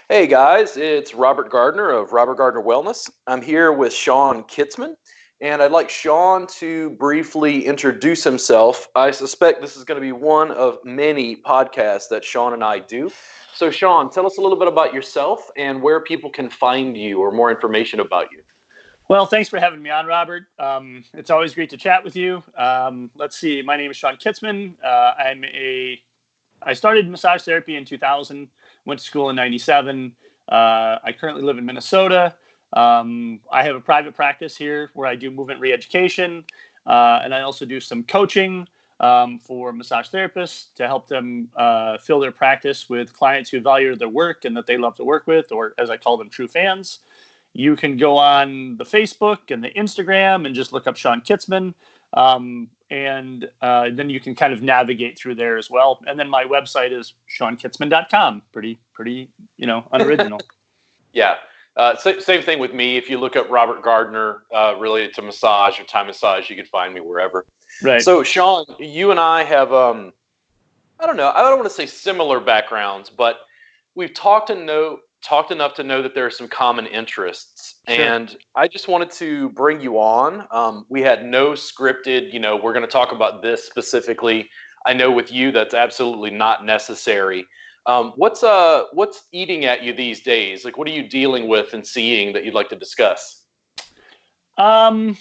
Hey guys, it's Robert Gardner of Robert Gardner Wellness. I'm here with Shawn Kitzman, and I'd like Shawn to briefly introduce himself. I suspect this is going to be one of many podcasts that Shawn and I do. So Shawn, tell us a little bit about yourself and where people can find you or more information about you. Well, thanks for having me on, Robert. It's always great to chat with you. Let's see. My name is Shawn Kitzman. I started massage therapy in 2000, went to school in 97. I currently live in Minnesota. I have a private practice here where I do movement re-education, and I also do some coaching for massage therapists to help them fill their practice with clients who value their work and that they love to work with, or as I call them, true fans. You can go on the Facebook and the Instagram and just look up Shawn Kitzman. And then you can kind of navigate through there as well. And then my website is ShawnKitzman.com. Pretty, unoriginal. Yeah. Same thing with me. If you look up Robert Gardner related to massage or Thai massage, you can find me wherever. Right. So Shawn, you and I have, I don't want to say similar backgrounds, but we've talked enough to know that there are some common interests. Sure. And I just wanted to bring you on. We had no scripted, we're going to talk about this specifically. I know with you that's absolutely not necessary. What's eating at you these days? Like, what are you dealing with and seeing that you'd like to discuss? From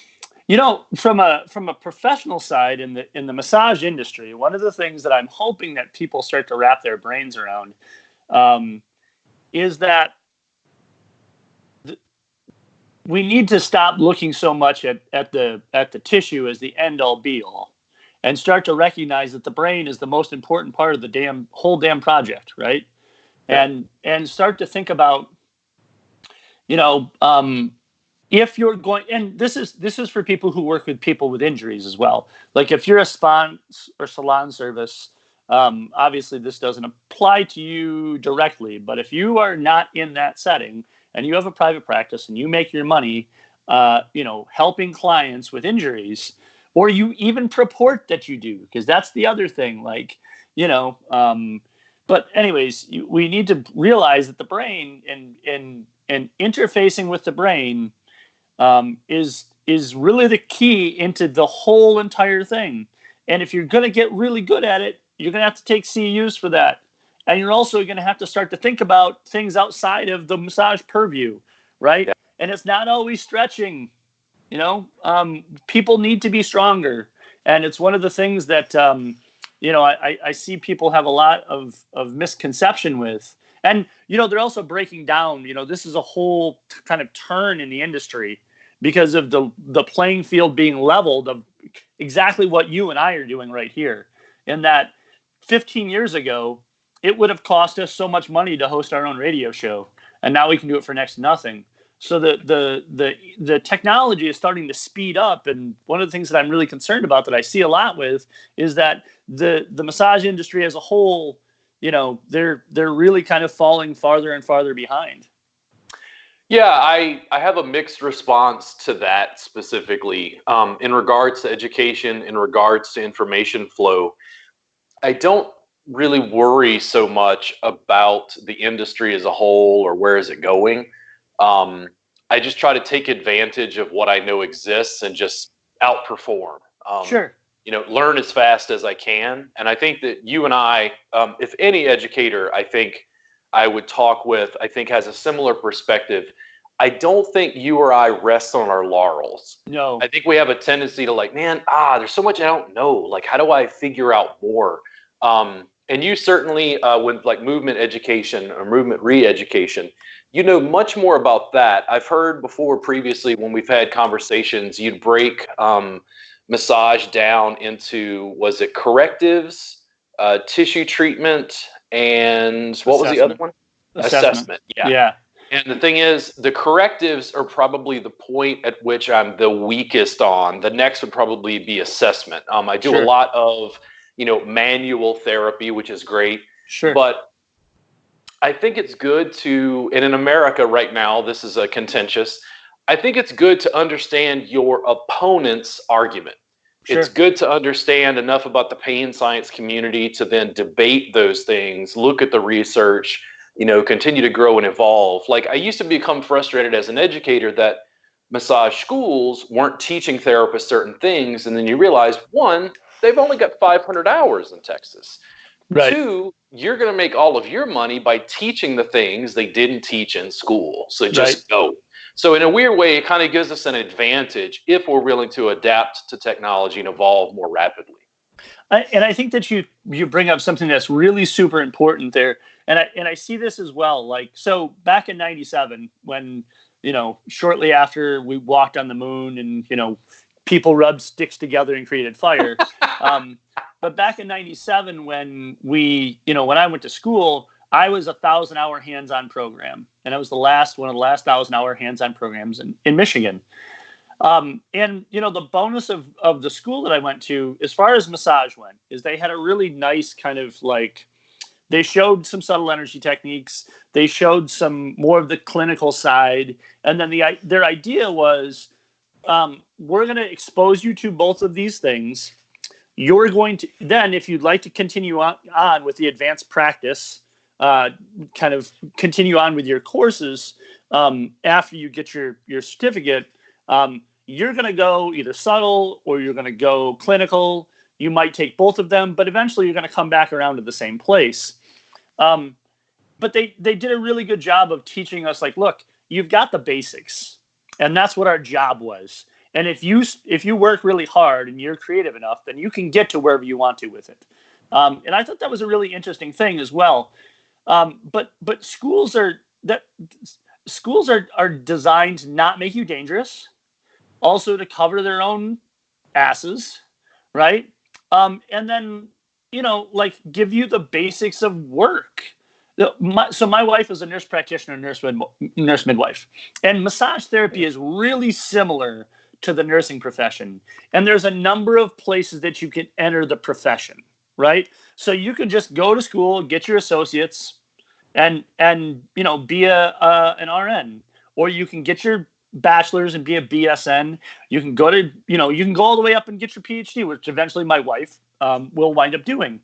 a professional side in the massage industry, one of the things that I'm hoping that people start to wrap their brains around is that we need to stop looking so much at the tissue as the end all be all, and start to recognize that the brain is the most important part of the whole project, right? Yeah. And start to think about, if you're going, and this is for people who work with people with injuries as well. Like if you're a spa or salon service, obviously this doesn't apply to you directly, but if you are not in that setting and you have a private practice and you make your money, helping clients with injuries, or you even purport that you do, because that's the other thing, but anyways, we need to realize that the brain and interfacing with the brain is really the key into the whole entire thing. And if you're going to get really good at it, you're going to have to take CEUs for that. And you're also going to have to start to think about things outside of the massage purview, right? Yeah. And it's not always stretching. People need to be stronger. And it's one of the things that, I see people have a lot of misconception with. And, they're also breaking down, this is a whole kind of turn in the industry because of the playing field being leveled of exactly what you and I are doing right here. In that 15 years ago, it would have cost us so much money to host our own radio show, and now we can do it for next to nothing. So the technology is starting to speed up, and one of the things that I'm really concerned about that I see a lot with is that the massage industry as a whole, they're really kind of falling farther and farther behind. Yeah, I have a mixed response to that specifically. In regards to education, in regards to information flow, I don't really worry so much about the industry as a whole or where is it going. I just try to take advantage of what I know exists and just outperform. Sure. Learn as fast as I can. And I think that you and I, if any educator I think I would talk with, I think has a similar perspective. I don't think you or I rest on our laurels. No. I think we have a tendency to there's so much I don't know. Like, how do I figure out more? And you certainly, with movement education or movement re-education, much more about that. I've heard before previously when we've had conversations, you'd break massage down into, was it correctives, tissue treatment, and what was the other one? Assessment. Yeah. And the thing is, the correctives are probably the point at which I'm the weakest on. The next would probably be assessment. I do a lot of, manual therapy, which is great. Sure. But I think it's good to, and in America right now, this is a contentious, I think it's good to understand your opponent's argument. Sure. It's good to understand enough about the pain science community to then debate those things, look at the research, continue to grow and evolve. Like I used to become frustrated as an educator that massage schools weren't teaching therapists certain things. And then you realize, one, they've only got 500 hours in Texas. Right. Two, you're going to make all of your money by teaching the things they didn't teach in school. So just go. So in a weird way, it kind of gives us an advantage if we're willing to adapt to technology and evolve more rapidly. And I think that you bring up something that's really super important there. And I see this as well. Like, so back in 97, when, shortly after we walked on the moon and, people rubbed sticks together and created fire. But back in 97, when when I went to school, I was a 1,000-hour hands-on program. And I was one of the last 1,000-hour hands-on programs in Michigan. And, the bonus of the school that I went to, as far as massage went, is they had a really nice kind of like, they showed some subtle energy techniques. They showed some more of the clinical side. And then their idea was, we're going to expose you to both of these things. You're going to, then if you'd like to continue on with the advanced practice, kind of continue on with your courses, after you get your certificate, you're going to go either subtle or you're going to go clinical. You might take both of them, but eventually you're going to come back around to the same place. But they did a really good job of teaching us, like, look, you've got the basics, and that's what our job was. And if you work really hard and you're creative enough, then you can get to wherever you want to with it. And I thought that was a really interesting thing as well. But schools are designed to not make you dangerous, also to cover their own asses, right? And then, give you the basics of work. So my wife is a nurse practitioner, nurse midwife, and massage therapy is really similar to the nursing profession. And there's a number of places that you can enter the profession, right? So you can just go to school, get your associates, and be an RN, or you can get your bachelor's and be a BSN. You can go to, you can go all the way up and get your PhD, which eventually my wife will wind up doing.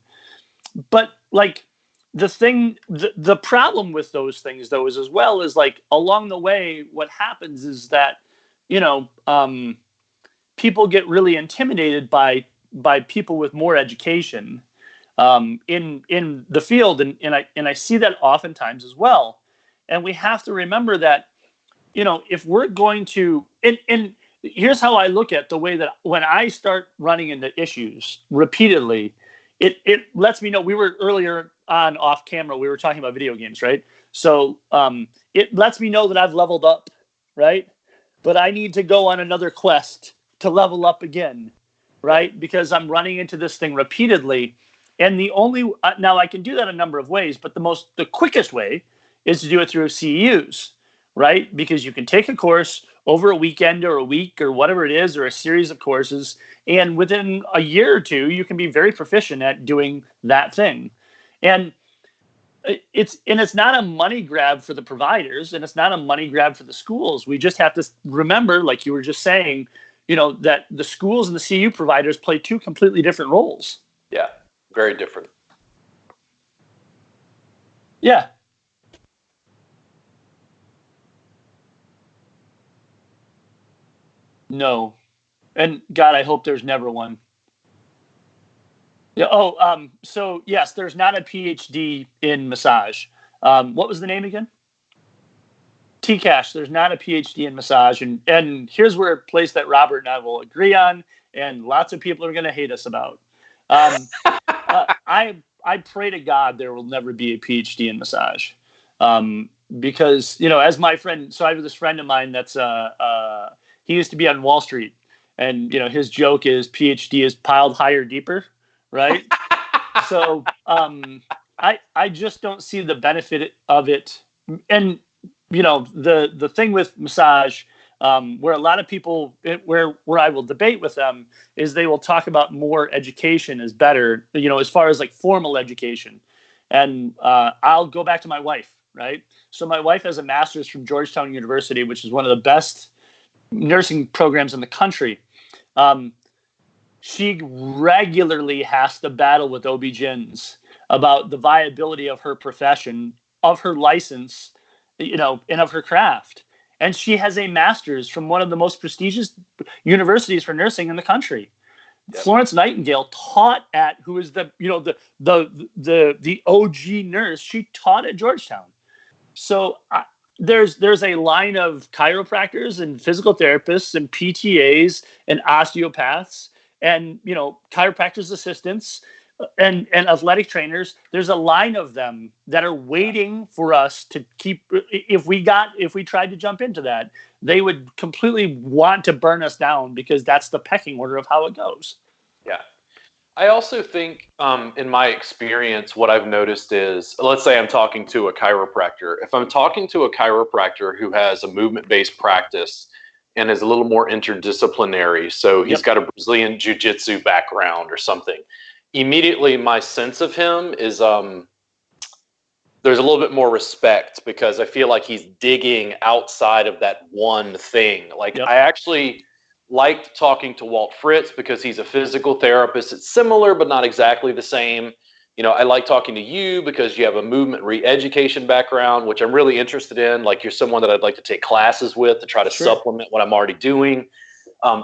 But like the problem with those things though is, as well, is like along the way, what happens is that, people get really intimidated by people with more education in the field, and I see that oftentimes as well. And we have to remember that, if we're going to, and here's how I look at the way that when I start running into issues repeatedly, it lets me know. We were earlier on off camera, we were talking about video games, right? So it lets me know that I've leveled up, right? But I need to go on another quest to level up again, right? Because I'm running into this thing repeatedly. And now I can do that a number of ways, but the quickest way is to do it through CEUs, right? Because you can take a course over a weekend or a week or whatever it is, or a series of courses, and within a year or two, you can be very proficient at doing that thing. And it's not a money grab for the providers, and it's not a money grab for the schools. We just have to remember, like you were just saying, that the schools and the CEU providers play two completely different roles. Yeah, very different. Yeah. No. And God, I hope there's never one. Yeah. Oh, so yes, there's not a PhD in massage. What was the name again? T-Cash. There's not a PhD in massage, and here's where a place that Robert and I will agree on, and lots of people are going to hate us about. I pray to God there will never be a PhD in massage, because as my friend. So I have this friend of mine that's he used to be on Wall Street, and his joke is PhD is piled higher, deeper. Right. So I just don't see the benefit of it. And, the thing with massage, where a lot of people, where I will debate with them, is they will talk about more education is better, as far as like formal education. And I'll go back to my wife. Right. So my wife has a master's from Georgetown University, which is one of the best nursing programs in the country. She regularly has to battle with OB-GYNs about the viability of her profession of her license, and of her craft. And she has a master's from one of the most prestigious universities for nursing in the country. Yep. Florence Nightingale taught at, who is the OG nurse. She taught at Georgetown. So there's a line of chiropractors and physical therapists and PTAs and osteopaths and chiropractors assistants and athletic trainers. There's a line of them that are waiting for us to keep. If we tried to jump into that, they would completely want to burn us down, because that's the pecking order of how it goes. Yeah. I also think, in my experience, what I've noticed is, let's say I'm talking to a chiropractor. If I'm talking to a chiropractor who has a movement-based practice and is a little more interdisciplinary, so he's got a Brazilian jiu-jitsu background or something, immediately my sense of him is there's a little bit more respect, because I feel like he's digging outside of that one thing. Like, I actually liked talking to Walt Fritz because he's a physical therapist. It's similar, but not exactly the same. I like talking to you because you have a movement re-education background, which I'm really interested in. Like, you're someone that I'd like to take classes with to try to supplement what I'm already doing.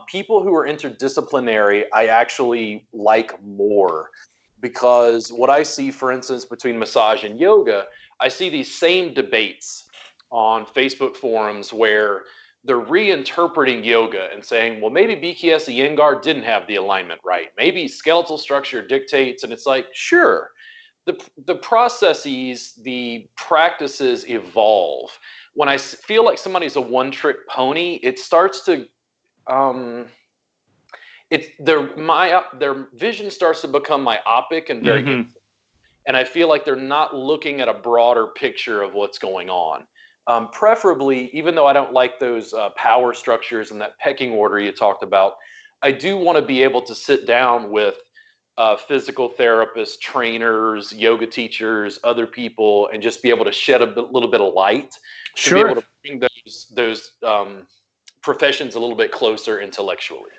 People who are interdisciplinary, I actually like more, because what I see, for instance, between massage and yoga, I see these same debates on Facebook forums where they're reinterpreting yoga and saying, well, maybe BKS Iyengar didn't have the alignment right. Maybe skeletal structure dictates. And it's like, sure, the processes, the practices evolve. When I feel like somebody's a one-trick pony, it starts to their vision starts to become myopic and very and I feel like they're not looking at a broader picture of what's going on. Preferably, even though I don't like those power structures and that pecking order you talked about, I do want to be able to sit down with physical therapists, trainers, yoga teachers, other people, and just be able to shed a little bit of light to be able to bring those professions a little bit closer intellectually.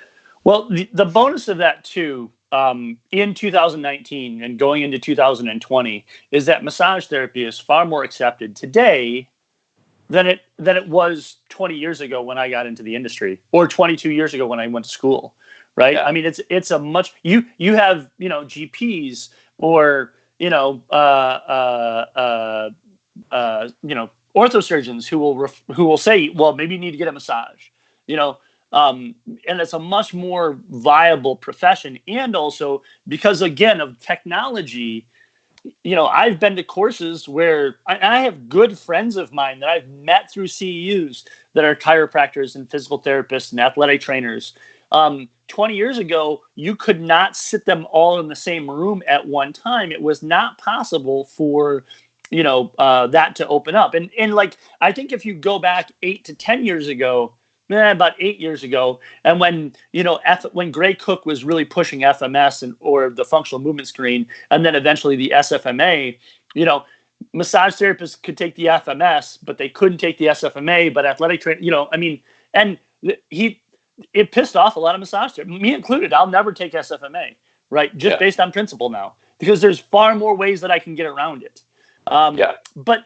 Well, the bonus of that too, in 2019 and going into 2020, is that massage therapy is far more accepted today than it was 20 years ago when I got into the industry, or 22 years ago when I went to school. Right? Yeah. I mean, it's a much you have GPs or orthosurgeons who will say, well, maybe you need to get a massage. And it's a much more viable profession. And also because, again, of technology, I've been to courses where I have good friends of mine that I've met through CEUs that are chiropractors and physical therapists and athletic trainers. 20 years ago, you could not sit them all in the same room at one time. It was not possible for that to open up. And like, I think if you go back 8 to 10 years ago, about 8 years ago, and when when Gray Cook was really pushing FMS or the functional movement screen, and then eventually the SFMA, massage therapists could take the FMS, but they couldn't take the SFMA. But athletic trainer, it pissed off a lot of massage therapists, me included. I'll never take SFMA, right? Just based on principle now, because there's far more ways that I can get around it. But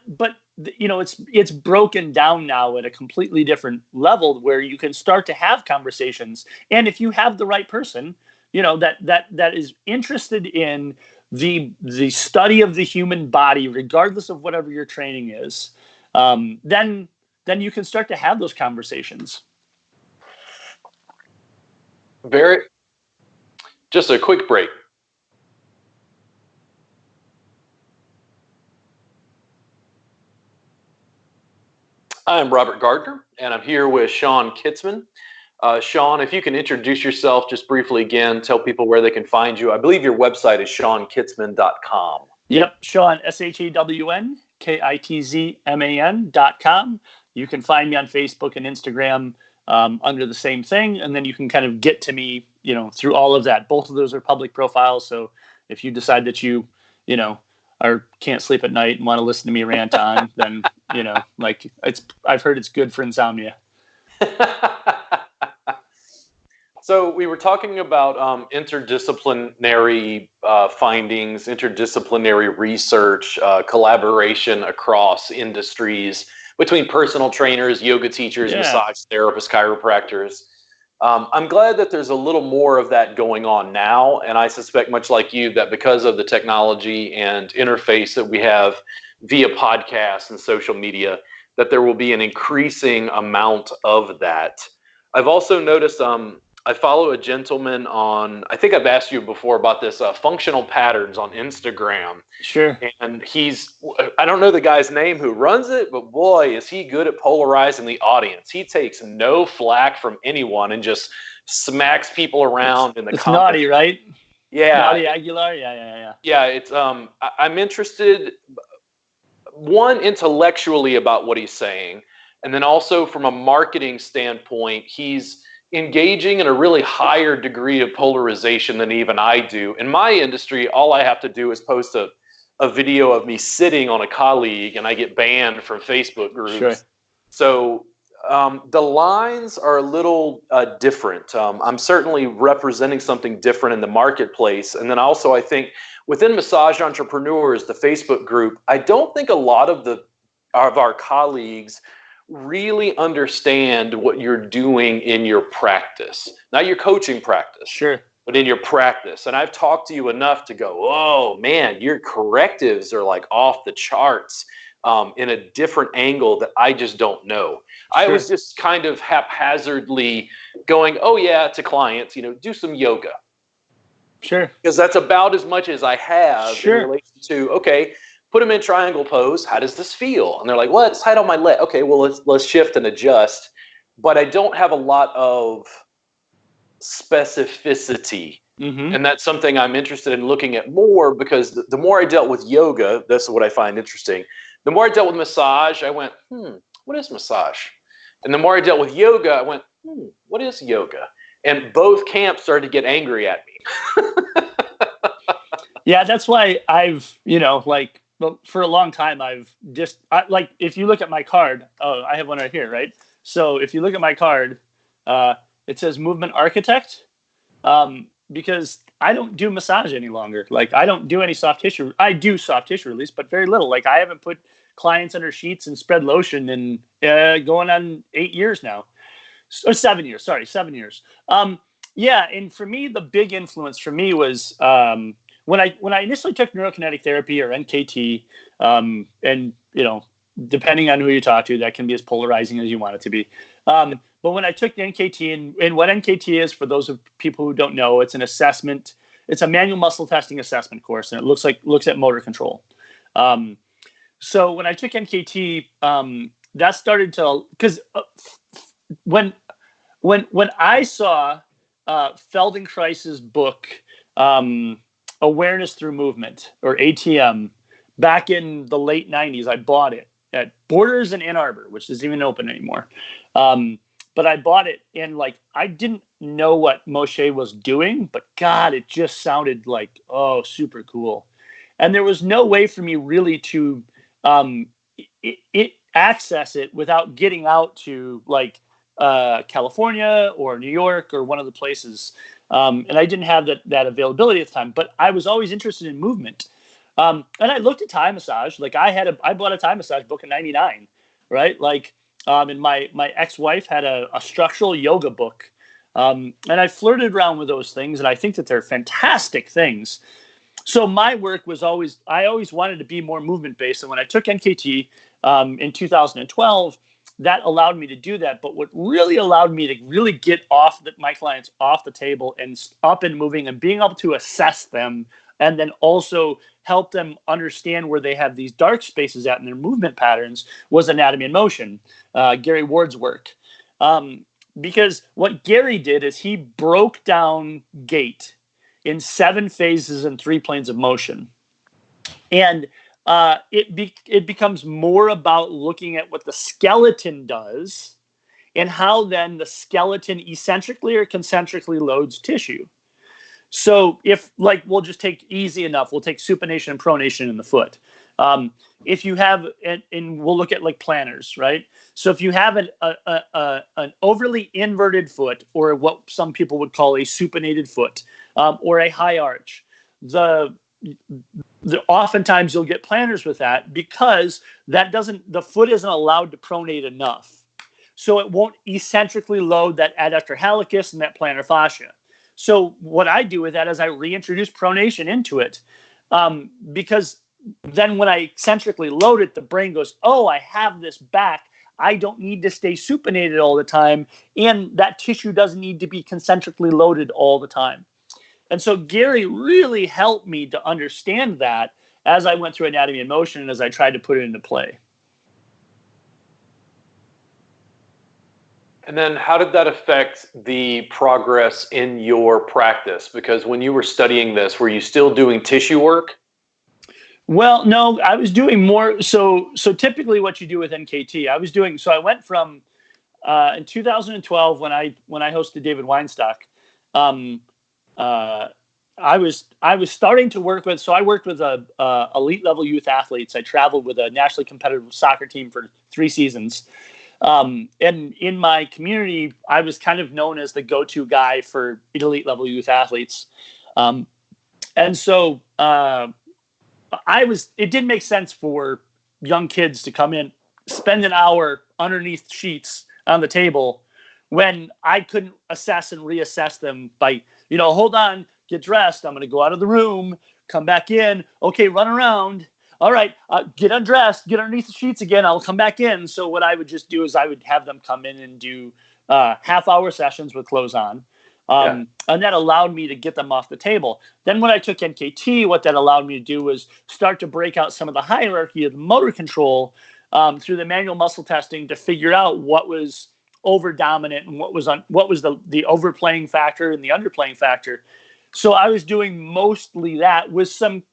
it's broken down now at a completely different level where you can start to have conversations. And if you have the right person, that is interested in the study of the human body, regardless of whatever your training is, then you can start to have those conversations. Just a quick break. I'm Robert Gardner, and I'm here with Shawn Kitzman. Shawn, if you can introduce yourself just briefly again, tell people where they can find you. I believe your website is ShawnKitzman.com. Yep, Shawn, ShawnKitzman.com. You can find me on Facebook and Instagram under the same thing, and then you can kind of get to me, through all of that. Both of those are public profiles, so if you decide that you or can't sleep at night and want to listen to me rant on, then I've heard it's good for insomnia. So we were talking about interdisciplinary findings, interdisciplinary research, collaboration across industries between personal trainers, yoga teachers, massage therapists, chiropractors. I'm glad that there's a little more of that going on now, and I suspect, much like you, that because of the technology and interface that we have via podcasts and social media, that there will be an increasing amount of that. I've also noticed I follow a gentleman on, I think I've asked you before about this, functional patterns on Instagram. Sure. And I don't know the guy's name who runs it, but boy, is he good at polarizing the audience. He takes no flack from anyone and just smacks people around in the comments. It's naughty, right? Yeah. Naughty Aguilar? Yeah. Yeah, it's, I'm interested, one, intellectually about what he's saying. And then also from a marketing standpoint, he's engaging in a really higher degree of polarization than even I do. In my industry, all I have to do is post a video of me sitting on a colleague and I get banned from Facebook groups. Sure. So the lines are a little different. I'm certainly representing something different in the marketplace. And then also I think within Massage Entrepreneurs, the Facebook group, I don't think a lot of our colleagues really understand what you're doing in your practice, not your coaching practice, sure, but in your practice. And I've talked to you enough to go, oh man, your correctives are like off the charts in a different angle that I just don't know. Sure. I was just kind of haphazardly going, oh yeah, to clients, do some yoga. Sure. Because that's about as much as I have in relation to, okay, put them in triangle pose. How does this feel? And they're like, well, it's tight on my leg. Okay, well, let's shift and adjust. But I don't have a lot of specificity. Mm-hmm. And that's something I'm interested in looking at more, because the more I dealt with yoga, that's what I find interesting. The more I dealt with massage, I went, what is massage? And the more I dealt with yoga, I went, what is yoga? And both camps started to get angry at me. Yeah, that's why I've, well, for a long time, if you look at my card, I have one right here, right? So if you look at my card, it says movement architect, because I don't do massage any longer. Like, I don't do any soft tissue. I do soft tissue release, but very little. Like, I haven't put clients under sheets and spread lotion in going on 8 years now. Or 7 years, 7 years. Yeah, and for me, the big influence for me was when I initially took neurokinetic therapy or NKT, and depending on who you talk to, that can be as polarizing as you want it to be. But when I took the NKT, and what NKT is, for those of people who don't know, it's an assessment. It's a manual muscle testing assessment course, and it looks at motor control. So when I took NKT, that started to, because when I saw Feldenkrais's book, Awareness Through Movement, or ATM, back in the late 90s, I bought it at Borders in Ann Arbor, which isn't even open anymore. But I bought it, and I didn't know what Moshe was doing, but God, it just sounded like, super cool. And there was no way for me really to access it without getting out to California or New York or one of the places. And I didn't have that availability at the time, but I was always interested in movement. And I looked at Thai massage. I bought a Thai massage book in '99, right? And my ex-wife had a structural yoga book. And I flirted around with those things, and I think that they're fantastic things. So my work was I always wanted to be more movement-based. And when I took NKT in 2012, that allowed me to do that. But what really allowed me to really get my clients off the table and up and moving and being able to assess them, and then also help them understand where they have these dark spaces at in their movement patterns, was anatomy and motion, Gary Ward's work. Because what Gary did is he broke down gait in 7 phases and 3 planes of motion. And it becomes more about looking at what the skeleton does and how then the skeleton eccentrically or concentrically loads tissue. So if we'll just take easy enough, we'll take supination and pronation in the foot. If you have, and we'll look at like planners, right? So if you have an overly inverted foot, or what some people would call a supinated foot, or a high arch, oftentimes you'll get planners with that, because the foot isn't allowed to pronate enough. So it won't eccentrically load that adductor hallucis and that plantar fascia. So what I do with that is I reintroduce pronation into it, because then when I eccentrically load it, the brain goes, oh, I have this back. I don't need to stay supinated all the time. And that tissue doesn't need to be concentrically loaded all the time. And so Gary really helped me to understand that as I went through anatomy and motion and as I tried to put it into play. And then how did that affect the progress in your practice? Because when you were studying this, were you still doing tissue work? Well, no, I was doing more. So typically what you do with NKT, I went from, in 2012, when I hosted David Weinstock, I was starting to work with, so I worked with elite level youth athletes. I traveled with a nationally competitive soccer team for 3 seasons. And in my community, I was kind of known as the go-to guy for elite level youth athletes. And so it didn't make sense for young kids to come in, spend an hour underneath sheets on the table when I couldn't assess and reassess them by, hold on, get dressed. I'm going to go out of the room, come back in. Okay, run around. All right, get undressed, get underneath the sheets again. I'll come back in. So what I would just do is I would have them come in and do half-hour sessions with clothes on. And that allowed me to get them off the table. Then when I took NKT, what that allowed me to do was start to break out some of the hierarchy of the motor control through the manual muscle testing to figure out what was over dominant and what was the overplaying factor and the underplaying factor. So I was doing mostly that with some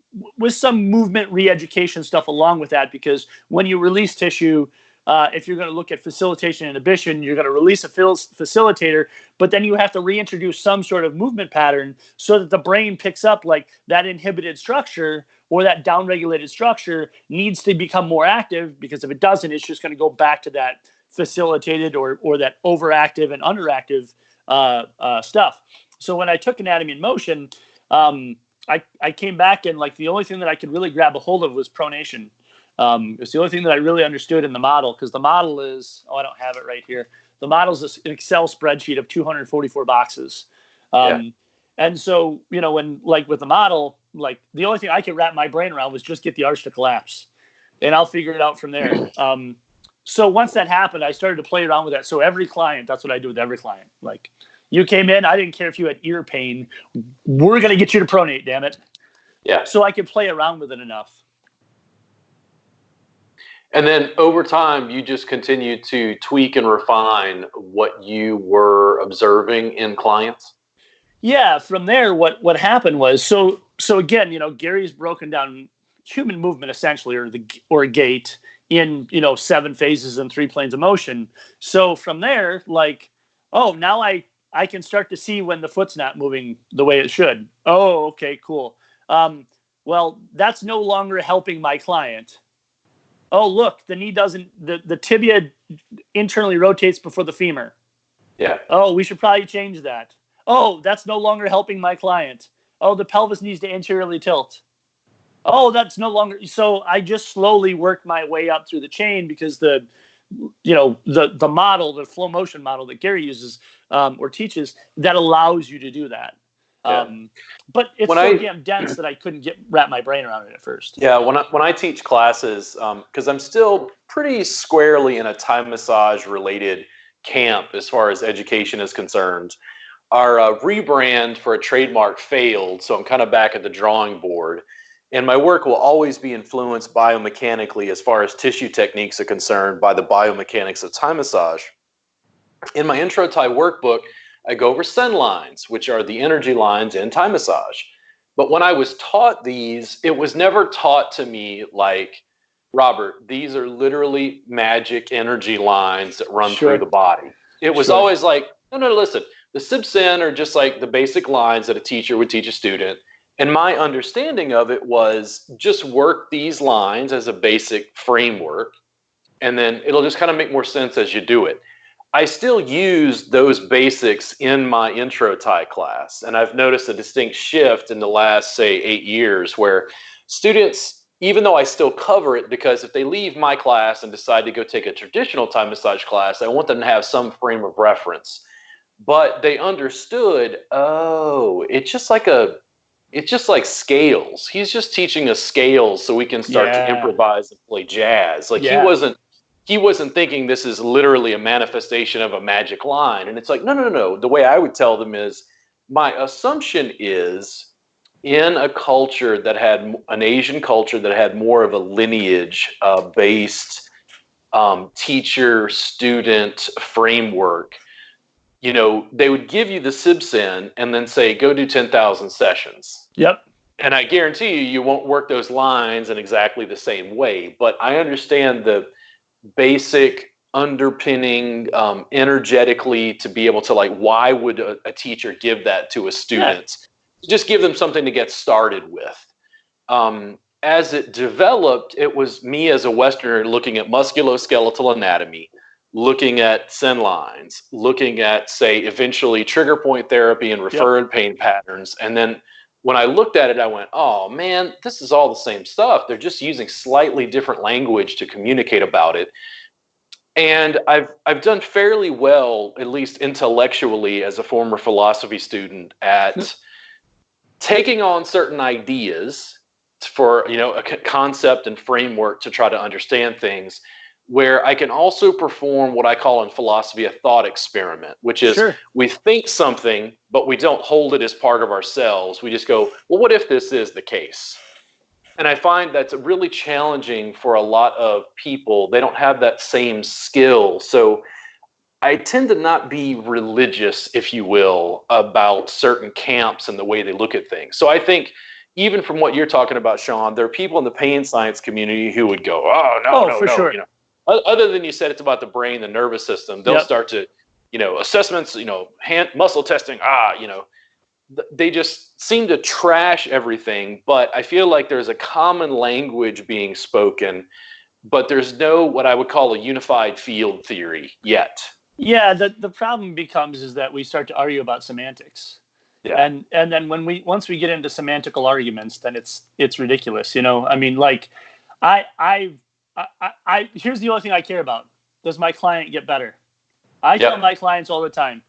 movement re-education stuff along with that, because when you release tissue, if you're going to look at facilitation inhibition, you're going to release a facilitator, but then you have to reintroduce some sort of movement pattern so that the brain picks up like that inhibited structure or that downregulated structure needs to become more active, because if it doesn't, it's just going to go back to that facilitated or that overactive and underactive stuff. So when I took anatomy and motion, I came back and like the only thing that I could really grab a hold of was pronation. It's the only thing that I really understood in the model, because the model is, I don't have it right here. The model is an Excel spreadsheet of 244 boxes. And so, when like with the model, like the only thing I could wrap my brain around was just get the arch to collapse and I'll figure it out from there. So once that happened, I started to play around with that. So every client, that's what I do with every client. Like you came in, I didn't care if you had ear pain. We're going to get you to pronate, damn it. Yeah. So I could play around with it enough. And then over time, you just continue to tweak and refine what you were observing in clients? Yeah, from there, what happened was, so again, Gary's broken down human movement essentially, or a gait in, 7 phases and 3 planes of motion. So from there, like, oh, now I can start to see when the foot's not moving the way it should. Oh, okay, cool. Well, that's no longer helping my client. Oh, look, the knee the tibia internally rotates before the femur. Yeah. Oh, we should probably change that. Oh, that's no longer helping my client. Oh, the pelvis needs to anteriorly tilt. Oh, that's no longer. So I just slowly worked my way up through the chain, because the model, the flow motion model that Gary uses or teaches, that allows you to do that. But it's so damn dense that I couldn't wrap my brain around it at first. Yeah, when I teach classes, because I'm still pretty squarely in a Thai massage related camp as far as education is concerned. Our rebrand for a trademark failed, so I'm kind of back at the drawing board. And my work will always be influenced biomechanically as far as tissue techniques are concerned by the biomechanics of Thai massage. In my Intro Thai workbook, I go over Sen lines, which are the energy lines in Thai massage. But when I was taught these, it was never taught to me like, Robert, these are literally magic energy lines that run through the body. It was always like, no, listen, the Sib Sen are just like the basic lines that a teacher would teach a student. And my understanding of it was just work these lines as a basic framework, and then it'll just kind of make more sense as you do it. I still use those basics in my intro Thai class, and I've noticed a distinct shift in the last, say, 8 years where students, even though I still cover it, because if they leave my class and decide to go take a traditional Thai massage class, I want them to have some frame of reference. But they understood, oh, it's just like scales. He's just teaching us scales so we can start to improvise and play jazz. Like he wasn't thinking this is literally a manifestation of a magic line. And it's like, no. The way I would tell them is, my assumption is in a culture that had an Asian culture that had more of a lineage based teacher student framework, they would give you the Sibsen and then say, go do 10,000 sessions. Yep. And I guarantee you won't work those lines in exactly the same way. But I understand the basic underpinning energetically to be able to, like, why would a teacher give that to a student? Yeah. Just give them something to get started with. As it developed, it was me as a Westerner looking at musculoskeletal anatomy, looking at sen lines, looking at, say, eventually trigger point therapy and referred pain patterns. And then when I looked at it, I went, oh man, this is all the same stuff. They're just using slightly different language to communicate about it. And I've done fairly well, at least intellectually, as a former philosophy student, at taking on certain ideas for, a concept and framework to try to understand things, where I can also perform what I call in philosophy a thought experiment, which is we think something, but we don't hold it as part of ourselves. We just go, well, what if this is the case? And I find that's really challenging for a lot of people. They don't have that same skill. So I tend to not be religious, if you will, about certain camps and the way they look at things. So I think even from what you're talking about, Shawn, there are people in the pain science community who would go, no. Sure. Other than you said it's about the brain, the nervous system, they'll start to, assessments, hand muscle testing, they just seem to trash everything. But I feel like there's a common language being spoken, but there's no what I would call a unified field theory yet. Yeah, the problem is that we start to argue about semantics. Yeah. And then once we get into semantical arguments, then it's ridiculous. I mean, like I here's the only thing I care about. Does my client get better? I tell my clients all the time,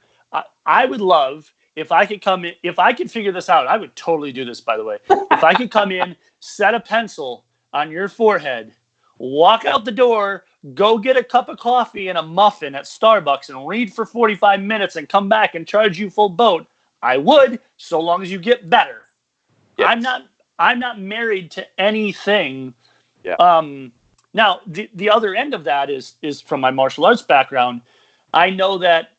I would love if I could come in, if I could figure this out. I would totally do this, by the way. If I could come in, set a pencil on your forehead, walk out the door, go get a cup of coffee and a muffin at Starbucks and read for 45 minutes and come back and charge you full boat, I would, so long as you get better. Yes. I'm not married to anything. Yeah. Now, the other end of that is from my martial arts background. I know that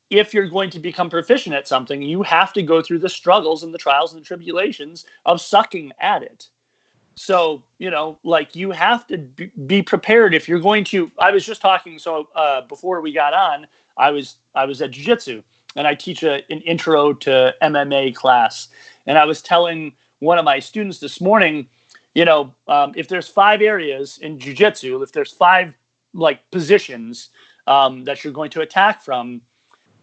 if you're going to become proficient at something, you have to go through the struggles and the trials and the tribulations of sucking at it. So, like you have to be prepared if you're going to. I was just talking. So before we got on, I was at jiu-jitsu, and I teach an intro to MMA class. And I was telling one of my students this morning, if there's 5 areas in jiu-jitsu, if there's 5 positions that you're going to attack from,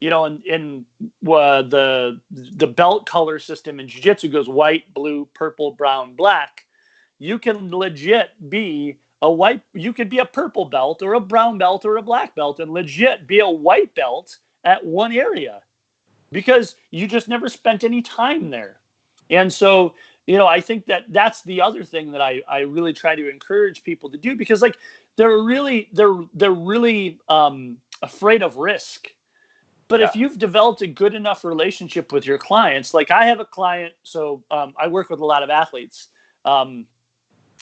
in the belt color system in jiu-jitsu goes white, blue, purple, brown, black. You can legit be you could be a purple belt or a brown belt or a black belt and legit be a white belt at one area because you just never spent any time there. And so, I think that's the other thing that I really try to encourage people to do, because they're really afraid of risk. But if you've developed a good enough relationship with your clients, like I have a client, so I work with a lot of athletes, and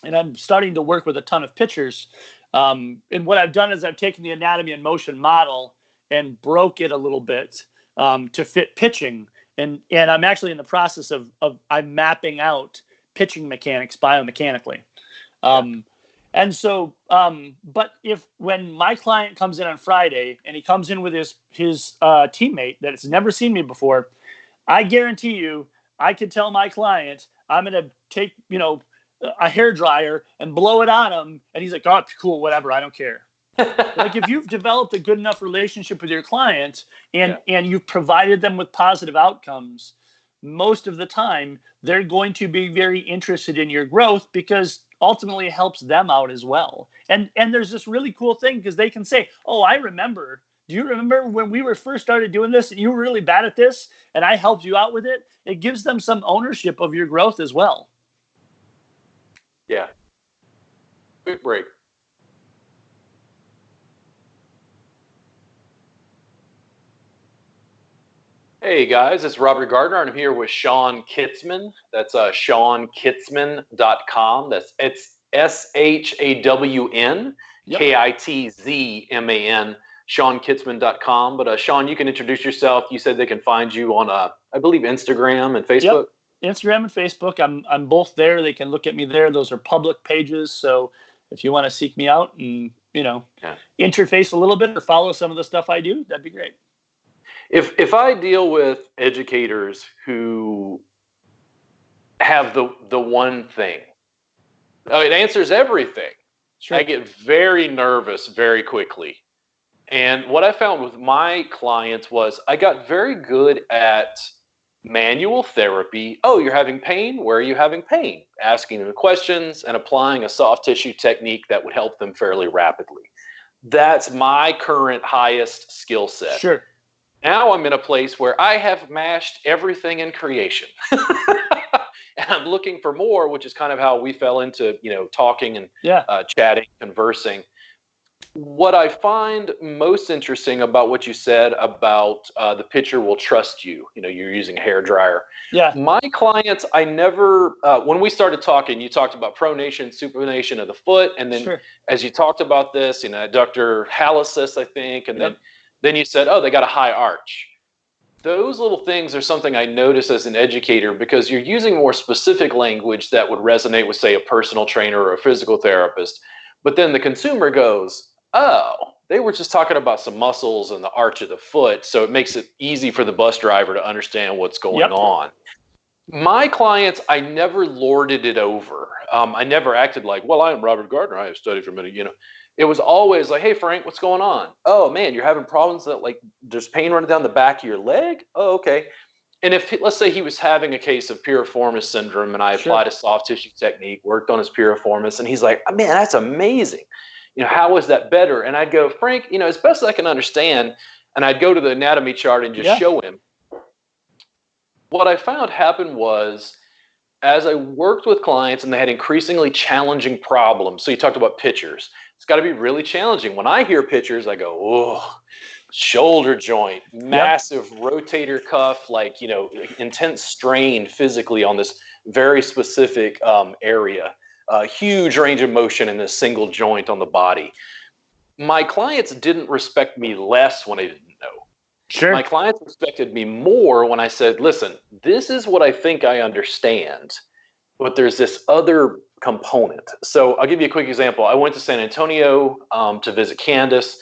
I'm starting to work with a ton of pitchers. And what I've done is I've taken the anatomy and motion model and broke it a little bit to fit pitching. And I'm actually in the process of I'm mapping out pitching mechanics biomechanically. And so, but when my client comes in on Friday and he comes in with his teammate that has never seen me before, I guarantee you I could tell my client, I'm going to take, a hair dryer and blow it on him. And he's like, oh, cool, whatever. I don't care. Like if you've developed a good enough relationship with your clients and you've provided them with positive outcomes, most of the time they're going to be very interested in your growth because ultimately it helps them out as well. And there's this really cool thing because they can say, oh, I remember. Do you remember when we were first started doing this and you were really bad at this and I helped you out with it? It gives them some ownership of your growth as well. Yeah. Quick break. Hey guys, it's Robert Gardner, and I'm here with Shawn Kitzman. That's ShawnKitzman.com. It's ShawnKitzman, ShawnKitzman.com. But Shawn, you can introduce yourself. You said they can find you on, I believe, Instagram and Facebook. Yep. Instagram and Facebook. I'm both there. They can look at me there. Those are public pages. So if you want to seek me out and interface a little bit or follow some of the stuff I do, that'd be great. If I deal with educators who have the one thing, it answers everything. Sure. I get very nervous very quickly. And what I found with my clients was I got very good at manual therapy. Oh, you're having pain? Where are you having pain? Asking them questions and applying a soft tissue technique that would help them fairly rapidly. That's my current highest skill set. Sure. Now I'm in a place where I have mashed everything in creation. And I'm looking for more, which is kind of how we fell into, talking and chatting, conversing. What I find most interesting about what you said about the pitcher will trust you, you're using a hair dryer. Yeah. My clients, I never, when we started talking, you talked about pronation, supination of the foot. And then as you talked about this, adductor hallucis, I think, and then you said, oh, they got a high arch. Those little things are something I notice as an educator because you're using more specific language that would resonate with, say, a personal trainer or a physical therapist. But then the consumer goes, oh, they were just talking about some muscles and the arch of the foot. So it makes it easy for the bus driver to understand what's going on. My clients, I never lorded it over. I never acted like, well, I am Robert Gardner. I have studied for many, It was always like, hey, Frank, what's going on? Oh, man, you're having problems that there's pain running down the back of your leg? Oh, okay. And if, let's say he was having a case of piriformis syndrome and I applied a soft tissue technique, worked on his piriformis, and he's like, oh, man, that's amazing. How is that better? And I'd go, Frank, as best as I can understand, and I'd go to the anatomy chart and just show him. What I found happened was, as I worked with clients and they had increasingly challenging problems, so you talked about pitchers. It's got to be really challenging. When I hear pitchers, I go, oh, shoulder joint, massive rotator cuff, intense strain physically on this very specific area, huge range of motion in this single joint on the body. My clients didn't respect me less when I didn't know. Sure. My clients respected me more when I said, listen, this is what I think I understand, but there's this other component. So I'll give you a quick example. I went to San Antonio to visit Candace.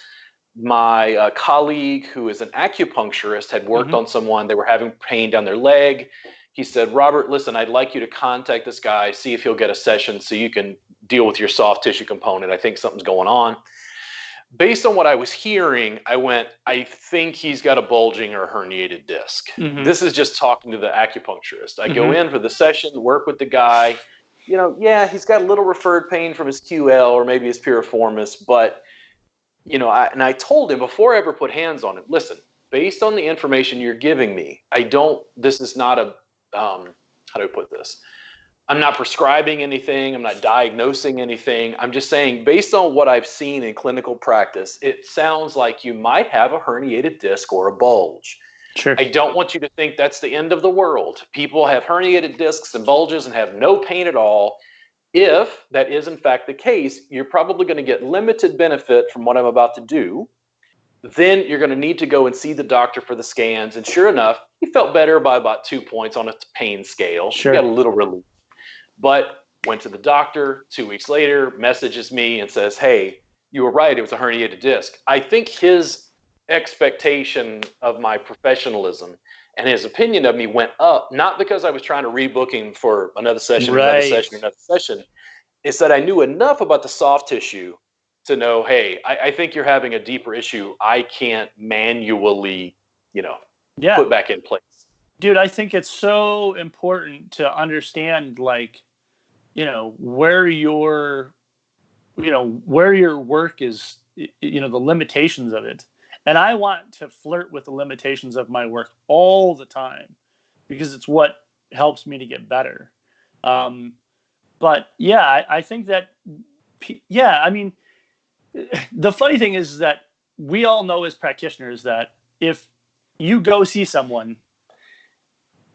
My colleague, who is an acupuncturist, had worked on someone. They were having pain down their leg. He said, Robert, listen, I'd like you to contact this guy, see if he'll get a session so you can deal with your soft tissue component. I think something's going on. Based on what I was hearing, I went, I think he's got a bulging or herniated disc. This is just talking to the acupuncturist. I go in for the session, work with the guy. He's got a little referred pain from his QL or maybe his piriformis, but, I told him before I ever put hands on it, listen, based on the information you're giving me, this is not a, how do I put this? I'm not prescribing anything. I'm not diagnosing anything. I'm just saying, based on what I've seen in clinical practice, it sounds like you might have a herniated disc or a bulge. Sure. I don't want you to think that's the end of the world. People have herniated discs and bulges and have no pain at all. If that is in fact the case, you're probably going to get limited benefit from what I'm about to do. Then you're going to need to go and see the doctor for the scans. And sure enough, he felt better by about 2 points on a pain scale. Sure. He got a little relief. But went to the doctor 2 weeks later, messages me and says, hey, you were right. It was a herniated disc. I think his expectation of my professionalism And his opinion of me went up, not because I was trying to rebook him for another session, another session, another session. It's that I knew enough about the soft tissue to know, hey, I think you're having a deeper issue. I can't manually, put back in place. Dude, I think it's so important to understand, like, where your work is, the limitations of it. And I want to flirt with the limitations of my work all the time because it's what helps me to get better. But yeah, I think that, I mean, the funny thing is that we all know as practitioners that if you go see someone,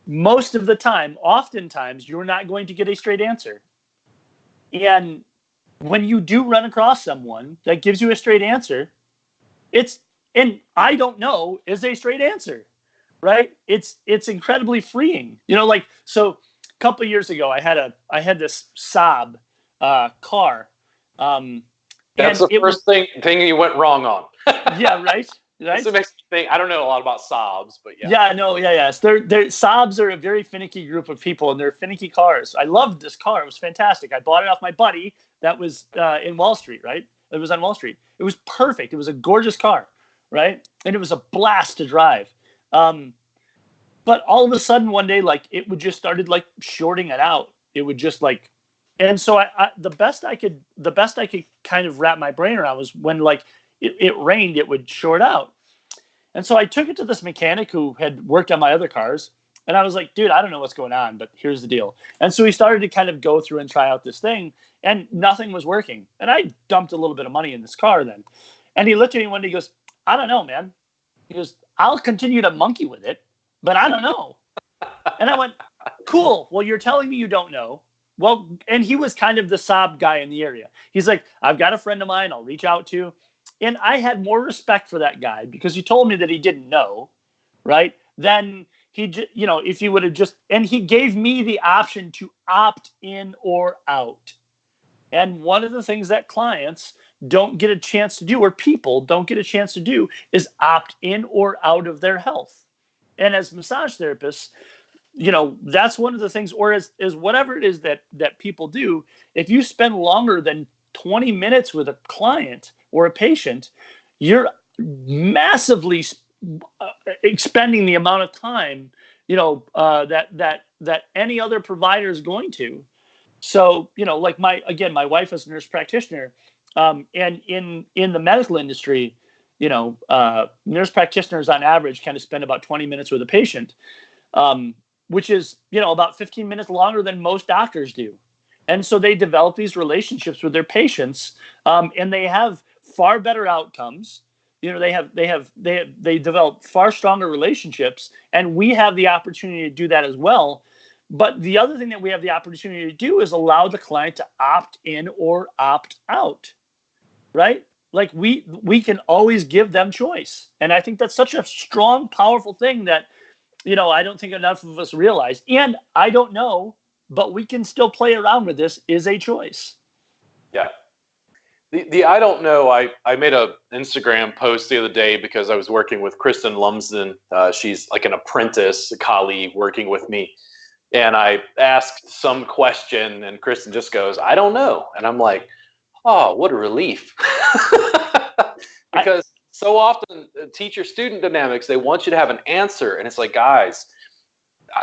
most of the time, oftentimes, you're not going to get a straight answer. And when you do run across someone that gives you a straight answer, and I don't know is a straight answer, right? It's incredibly freeing. So a couple of years ago, I had this Saab car. That's the first thing you went wrong on. Yeah, right. That's what makes me think. I don't know a lot about Saabs, but yeah. Yeah, no, yes. Saabs are a very finicky group of people, and they're finicky cars. I loved this car; it was fantastic. I bought it off my buddy that was in Wall Street, right? It was on Wall Street. It was perfect. It was a gorgeous car, right? And it was a blast to drive. But all of a sudden, one day, like it would just started like shorting it out. It would just like, and so the best I could kind of wrap my brain around was when like it rained, it would short out. And so I took it to this mechanic who had worked on my other cars. And I was like, dude, I don't know what's going on, but here's the deal. And so he started to kind of go through and try out this thing, and nothing was working. And I dumped a little bit of money in this car then. And he looked at me one day, he goes, I don't know, man. He goes, I'll continue to monkey with it, but I don't know. And I went, cool. Well, you're telling me you don't know. Well, and he was kind of the Saab guy in the area. He's like, I've got a friend of mine I'll reach out to. And I had more respect for that guy because he told me that he didn't know, right? Then if he would have just, and he gave me the option to opt in or out. And one of the things that clients don't get a chance to do, or people don't get a chance to do, is opt in or out of their health. And as massage therapists, that's one of the things, or as whatever it is that people do, if you spend longer than 20 minutes with a client or a patient, you're massively expending the amount of time, that any other provider is going to. So, like my wife is a nurse practitioner, and in the medical industry, nurse practitioners on average kind of spend about 20 minutes with a patient, which is, about 15 minutes longer than most doctors do. And so they develop these relationships with their patients, and they have far better outcomes. They develop far stronger relationships, and we have the opportunity to do that as well. But the other thing that we have the opportunity to do is allow the client to opt in or opt out, right? Like we can always give them choice. And I think that's such a strong, powerful thing that, I don't think enough of us realize. And I don't know, but we can still play around with this is a choice. Yeah. The I don't know, I made a Instagram post the other day because I was working with Kristen Lumsden. She's like an apprentice, a colleague working with me. And I asked some question and Kristen just goes, I don't know. And I'm like, oh, what a relief. Because so often teacher-student dynamics, they want you to have an answer. And it's like, guys,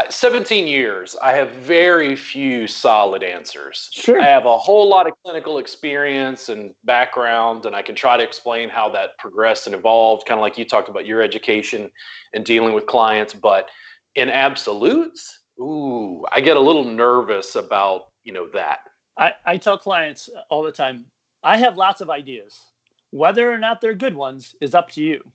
17 years, I have very few solid answers. Sure. I have a whole lot of clinical experience and background, and I can try to explain how that progressed and evolved, kind of like you talked about your education and dealing with clients. But in absolutes, I get a little nervous about, that. I tell clients all the time, I have lots of ideas. Whether or not they're good ones is up to you.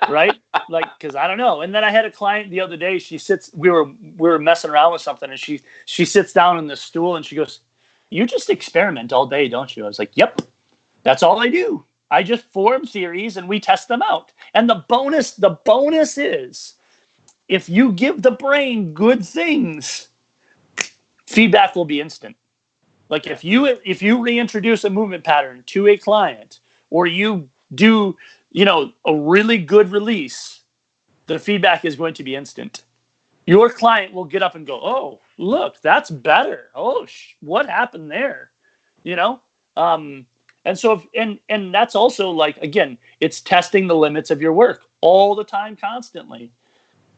Right? Like, because I don't know. And then I had a client the other day. She sits. We were messing around with something, and she sits down on the stool and she goes, "You just experiment all day, don't you?" I was like, "Yep, that's all I do. I just form theories and we test them out." And the bonus is, if you give the brain good things, feedback will be instant. Like if you reintroduce a movement pattern to a client, or you do, a really good release, the feedback is going to be instant. Your client will get up and go, oh, look, that's better. Oh, what happened there? You know? And so, and that's also like, again, it's testing the limits of your work all the time, constantly.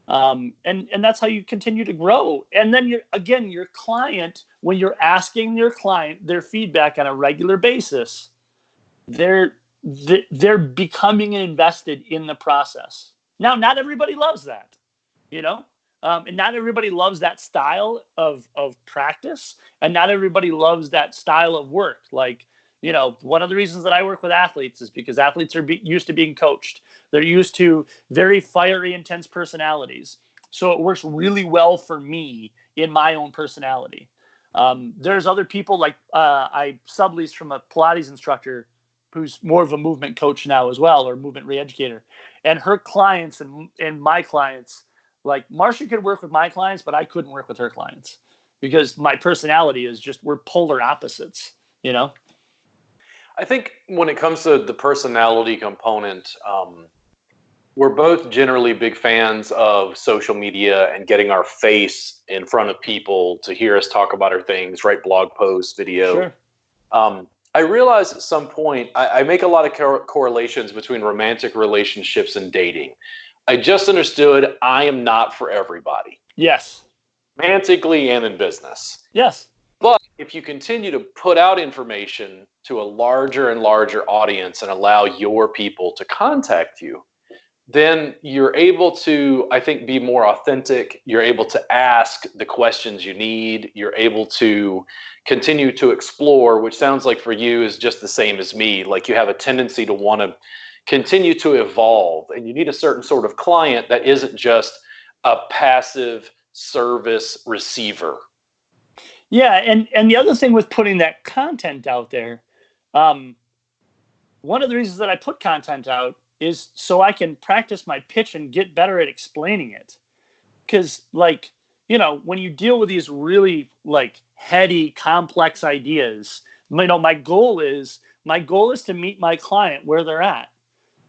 And that's how you continue to grow. And then your client, when you're asking your client their feedback on a regular basis, they're becoming invested in the process. Now, not everybody loves that, you know? And not everybody loves that style of practice, and not everybody loves that style of work. Like, you know, one of the reasons that I work with athletes is because athletes are used to being coached. They're used to very fiery, intense personalities. So it works really well for me in my own personality. There's other people, like I sublease from a Pilates instructor who's more of a movement coach now as well, or movement re-educator. And her clients and my clients, like Marcia could work with my clients, but I couldn't work with her clients because my personality is just, we're polar opposites, you know? I think when it comes to the personality component, we're both generally big fans of social media and getting our face in front of people to hear us talk about our things, write blog posts, video. Sure. I realized at some point, I make a lot of correlations between romantic relationships and dating. I just understood I am not for everybody. Yes. Romantically and in business. Yes. But if you continue to put out information to a larger and larger audience and allow your people to contact you, then you're able to, I think, be more authentic. You're able to ask the questions you need. You're able to continue to explore, which sounds like for you is just the same as me. Like you have a tendency to want to continue to evolve, and you need a certain sort of client that isn't just a passive service receiver. Yeah, and the other thing with putting that content out there, one of the reasons that I put content out is so I can practice my pitch and get better at explaining it. Because, like, you know, when you deal with these really, like, heady, complex ideas, you know, my goal is to meet my client where they're at.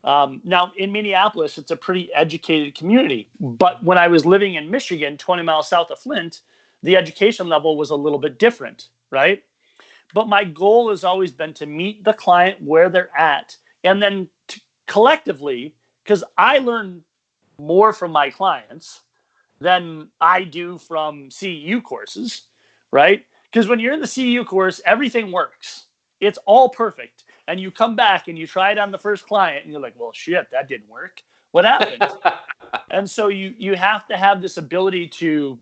Now, in Minneapolis, it's a pretty educated community. But when I was living in Michigan, 20 miles south of Flint, the education level was a little bit different, right? But my goal has always been to meet the client where they're at, and then collectively, because I learn more from my clients than I do from CEU courses, right? Because when you're in the CEU course, everything works. It's all perfect. And you come back and you try it on the first client and you're like, well, shit, that didn't work. What happened? And so you have to have this ability to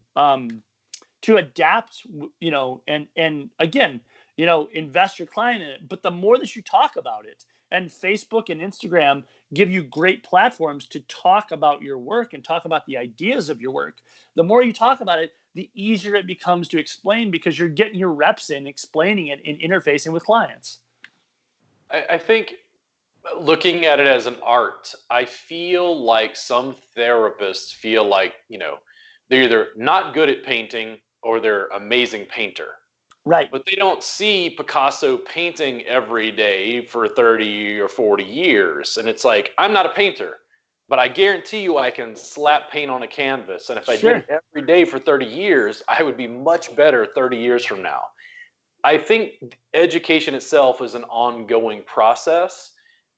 adapt, you know, and again, you know, invest your client in it. But the more that you talk about it, and Facebook and Instagram give you great platforms to talk about your work and talk about the ideas of your work, the more you talk about it, the easier it becomes to explain because you're getting your reps in, explaining it and interfacing with clients. I think looking at it as an art, I feel like some therapists feel like, you know, they're either not good at painting or they're amazing painter. Right. But they don't see Picasso painting every day for 30 or 40 years. And it's like, I'm not a painter, but I guarantee you I can slap paint on a canvas. And if I did it every day for 30 years, I would be much better 30 years from now. I think education itself is an ongoing process.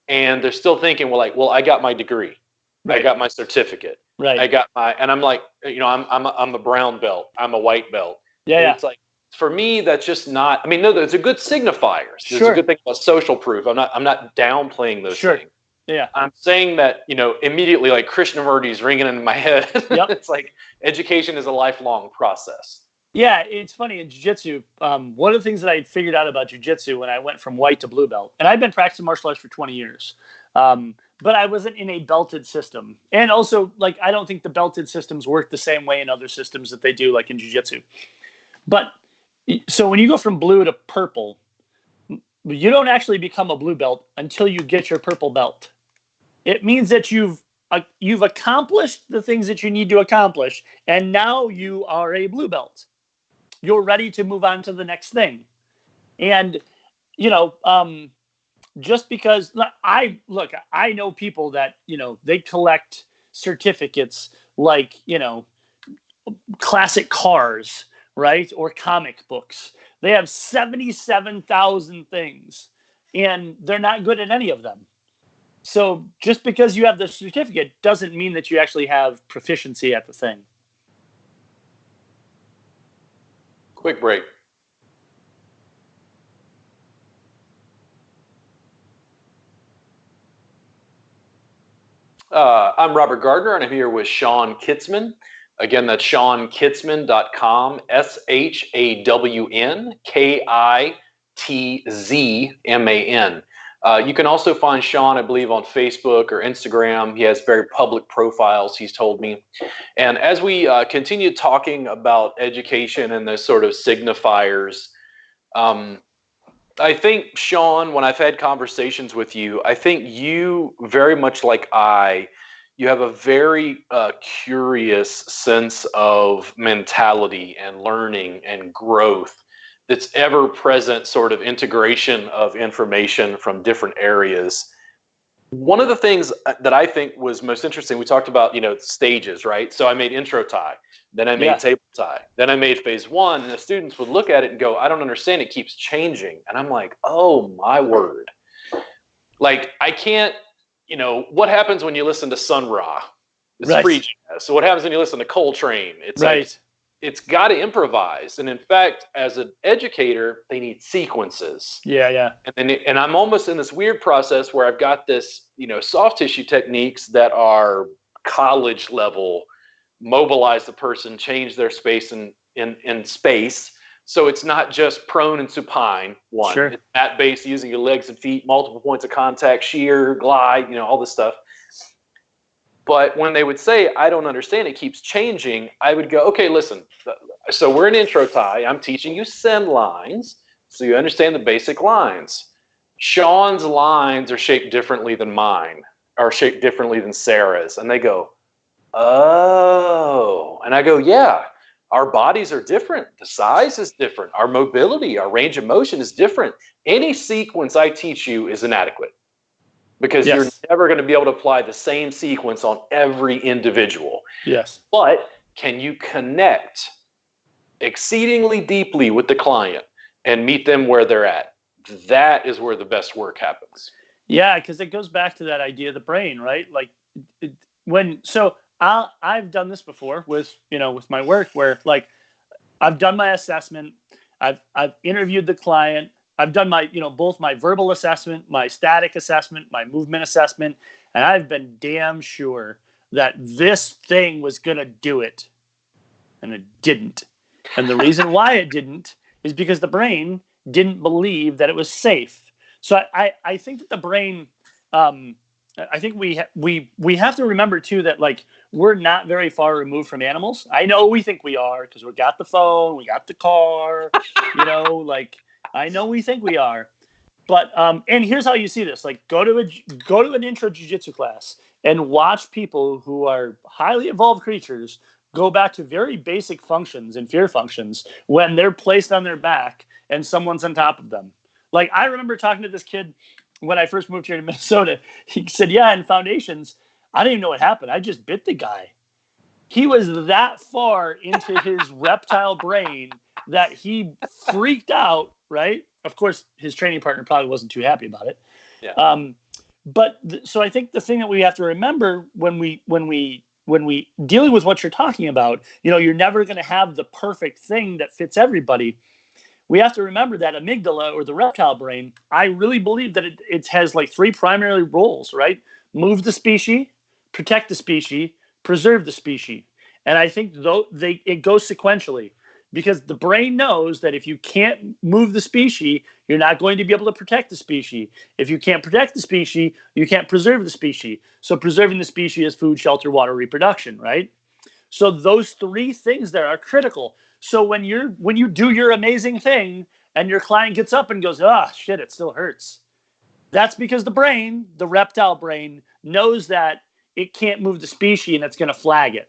And they're still thinking, well, I got my degree. Right. I got my certificate. Right. I got my, and I'm like, you know, I'm a brown belt. I'm a white belt. Yeah. It's like, for me, that's just not. I mean, no, there's a good signifiers. There's Sure. a good thing about social proof. I'm not downplaying those Sure. things. Yeah. I'm saying that, you know, immediately like Krishnamurti's ringing in my head. Yep. It's like education is a lifelong process. Yeah, it's funny in jiu-jitsu. One of the things that I figured out about jiu-jitsu when I went from white to blue belt, and I've been practicing martial arts for 20 years, but I wasn't in a belted system. And also, like, I don't think the belted systems work the same way in other systems that they do, like in jiu-jitsu. But so when you go from blue to purple, you don't actually become a blue belt until you get your purple belt. It means that you've accomplished the things that you need to accomplish, and now you are a blue belt. You're ready to move on to the next thing. And, you know, just because I know people that, you know, they collect certificates like, classic cars, right? Or comic books. They have 77,000 things, and they're not good at any of them. So just because you have the certificate doesn't mean that you actually have proficiency at the thing. Quick break. I'm Robert Gardner, and I'm here with Shawn Kitzman. Again, that's ShawnKitzman.com, ShawnKitzman. You can also find Shawn, I believe, on Facebook or Instagram. He has very public profiles, he's told me. And as we continue talking about education and those sort of signifiers, I think, Shawn, when I've had conversations with you, I think you, very much like you have a very curious sense of mentality and learning and growth that's ever present, sort of integration of information from different areas. One of the things that I think was most interesting, we talked about, stages, right? So I made intro tie, then I made table tie, then I made phase one, and the students would look at it and go, I don't understand, it keeps changing. And I'm like, oh my word. Like, I can't, what happens when you listen to Sun Ra? It's free jazz. So what happens when you listen to Coltrane? It's like, it's got to improvise. And in fact, as an educator, they need sequences. Yeah. And I'm almost in this weird process where I've got this, soft tissue techniques that are college level, mobilize the person, change their space in space. So it's not just prone and supine, one. Sure. It's mat based, using your legs and feet, multiple points of contact, shear, glide, all this stuff. But when they would say, I don't understand, it keeps changing, I would go, okay, listen. So we're in intro tie. I'm teaching you send lines, so you understand the basic lines. Shawn's lines are shaped differently than mine, or shaped differently than Sarah's. And they go, oh. And I go, yeah, our bodies are different. The size is different. Our mobility, our range of motion is different. Any sequence I teach you is inadequate, because you're never going to be able to apply the same sequence on every individual. Yes. But can you connect exceedingly deeply with the client and meet them where they're at? That is where the best work happens. Yeah, because it goes back to that idea of the brain, right? Like I've done this before with my work, where like I've done my assessment, I've interviewed the client, I've done my, both my verbal assessment, my static assessment, my movement assessment, and I've been damn sure that this thing was going to do it, and it didn't. And the reason why it didn't is because the brain didn't believe that it was safe. So I think that the brain, I think we have to remember too that like we're not very far removed from animals. I know we think we are because we got the phone, we got the car, like. I know we think we are, but and here's how you see this: like go to an intro jiu-jitsu class and watch people who are highly evolved creatures go back to very basic functions and fear functions when they're placed on their back and someone's on top of them. Like I remember talking to this kid when I first moved here to Minnesota. He said, "Yeah, in foundations, I didn't even know what happened. I just bit the guy." He was that far into his reptile brain that he freaked out. Right. Of course, his training partner probably wasn't too happy about it. Yeah. So I think the thing that we have to remember when we dealing with what you're talking about, you're never going to have the perfect thing that fits everybody. We have to remember that amygdala, or the reptile brain, I really believe that it has like three primary roles, right? Move the species, protect the species, preserve the species. And I think it goes sequentially. Because the brain knows that if you can't move the species, you're not going to be able to protect the species. If you can't protect the species, you can't preserve the species. So preserving the species is food, shelter, water, reproduction, right? So those three things there are critical. So when you do your amazing thing and your client gets up and goes, shit, it still hurts. That's because the brain, the reptile brain, knows that it can't move the species and it's going to flag it.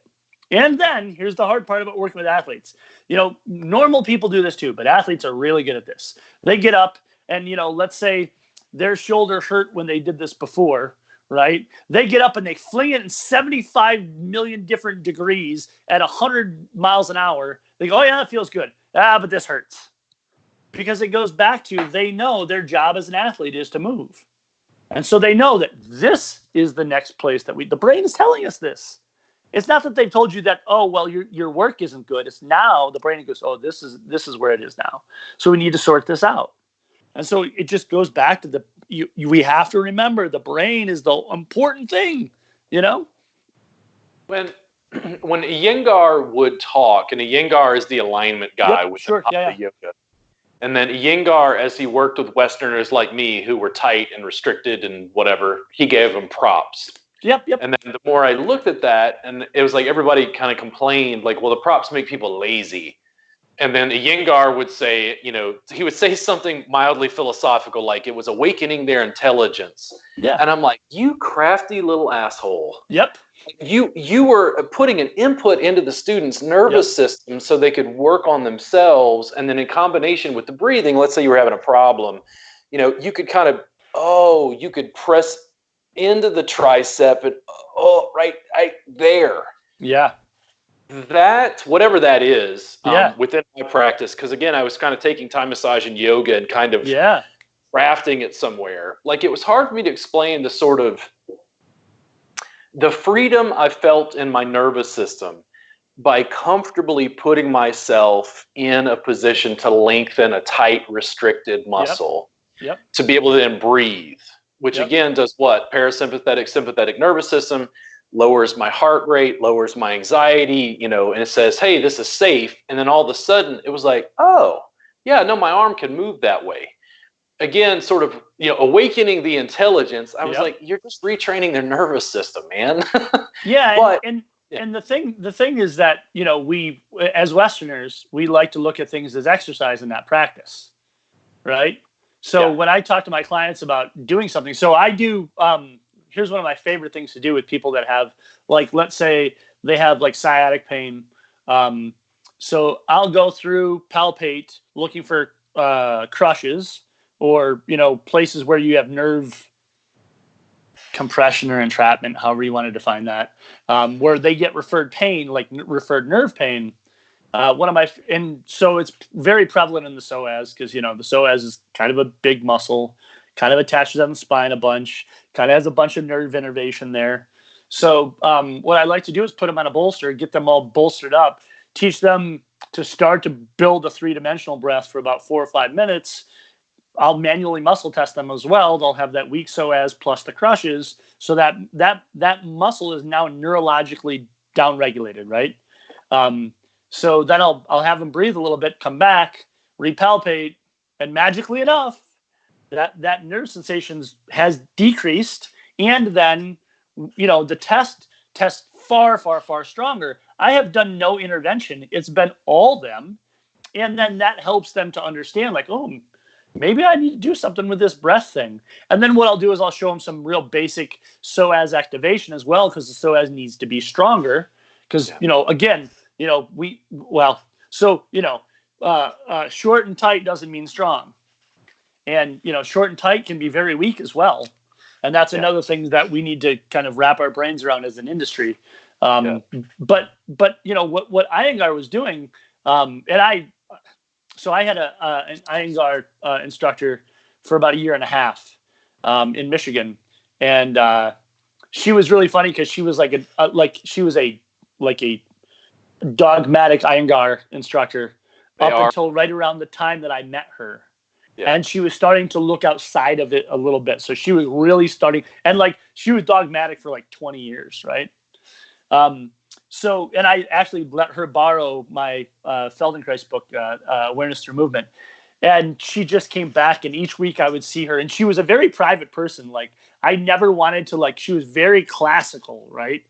And then here's the hard part about working with athletes. Normal people do this too, but athletes are really good at this. They get up and, let's say their shoulder hurt when they did this before, right? They get up and they fling it in 75 million different degrees at 100 miles an hour. They go, oh yeah, that feels good. But this hurts. Because it goes back to, they know their job as an athlete is to move. And so they know that this is the next place that the brain is telling us this. It's not that they've told you that, oh, well, your work isn't good. It's now the brain goes, oh, this is where it is now. So we need to sort this out. And so it just goes back to we have to remember the brain is the important thing, When Iyengar would talk, and Iyengar is the alignment guy with the Hatha yoga. And then Iyengar, as he worked with Westerners like me who were tight and restricted and whatever, he gave them props. Yep. And then the more I looked at that, and it was like everybody kind of complained, like, well, the props make people lazy. And then Iyengar would say, he would say something mildly philosophical, like it was awakening their intelligence. Yeah. And I'm like, you crafty little asshole. Yep. You were putting an input into the student's nervous system so they could work on themselves. And then in combination with the breathing, let's say you were having a problem, you could kind of, you could press into the tricep and, right there. Yeah. That, whatever that is, within my practice, because again, I was kind of taking Thai massage and yoga and kind of crafting it somewhere. Like, it was hard for me to explain the freedom I felt in my nervous system by comfortably putting myself in a position to lengthen a tight, restricted muscle to be able to then breathe, which again does what? Parasympathetic, sympathetic nervous system, lowers my heart rate, lowers my anxiety, and it says, hey, this is safe. And then all of a sudden it was like, oh, yeah, no, my arm can move that way. Again, sort of, awakening the intelligence. I was like, you're just retraining their nervous system, man. And the thing is that, we, as Westerners, we like to look at things as exercise in that practice, right? So when I talk to my clients about doing something, so I do, here's one of my favorite things to do with people that have, like, let's say they have like sciatic pain. So I'll go through, palpate, looking for crushes, or, places where you have nerve compression or entrapment, however you want to define that, where they get referred pain, like referred nerve pain. And so it's very prevalent in the psoas, because, the psoas is kind of a big muscle, kind of attaches on the spine a bunch, kind of has a bunch of nerve innervation there. So what I like to do is put them on a bolster, get them all bolstered up, teach them to start to build a 3-dimensional breath for about 4 or 5 minutes. I'll manually muscle test them as well. They'll have that weak psoas plus the crushes, so that muscle is now neurologically downregulated, right? So then I'll have them breathe a little bit, come back, repalpate, and magically enough, that nerve sensations has decreased, and then the test far, far, far stronger. I have done no intervention. It's been all them, and then that helps them to understand, like, oh, maybe I need to do something with this breath thing. And then what I'll do is I'll show them some real basic psoas activation as well, because the psoas needs to be stronger. Because, short and tight doesn't mean strong. And, short and tight can be very weak as well. And that's another thing that we need to kind of wrap our brains around as an industry. But what Iyengar was doing, So I had an Iyengar instructor for about 1.5 years in Michigan, and she was really funny because she was a dogmatic Iyengar instructor until right around the time that I met her, and she was starting to look outside of it a little bit. So she was really starting, and she was dogmatic for 20 years, right? And I actually let her borrow my Feldenkrais book, Awareness Through Movement. And she just came back, and each week I would see her. And she was a very private person. I never wanted to, she was very classical, right?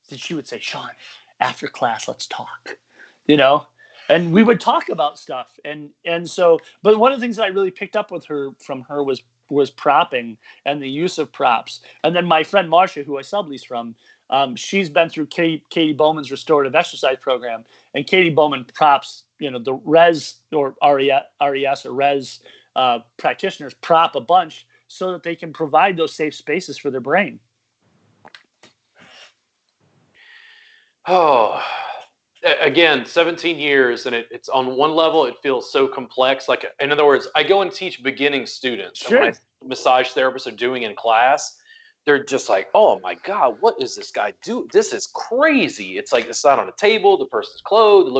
She would say, Shawn, after class, let's talk, And we would talk about stuff. And so, but one of the things that I really picked up from her was propping and the use of props. And then my friend Marcia, who I sublease from, she's been through Katie Bowman's restorative exercise program, and Katie Bowman props, the RES or RES or RES practitioners prop a bunch so that they can provide those safe spaces for their brain. Oh, again, 17 years, and it's on one level, it feels so complex. Like, in other words, I go and teach beginning students. Sure. And when massage therapists are doing in class, they're just like, oh my God, what is this guy do? This is crazy. It's like, it's not on a table. The person's clothed. It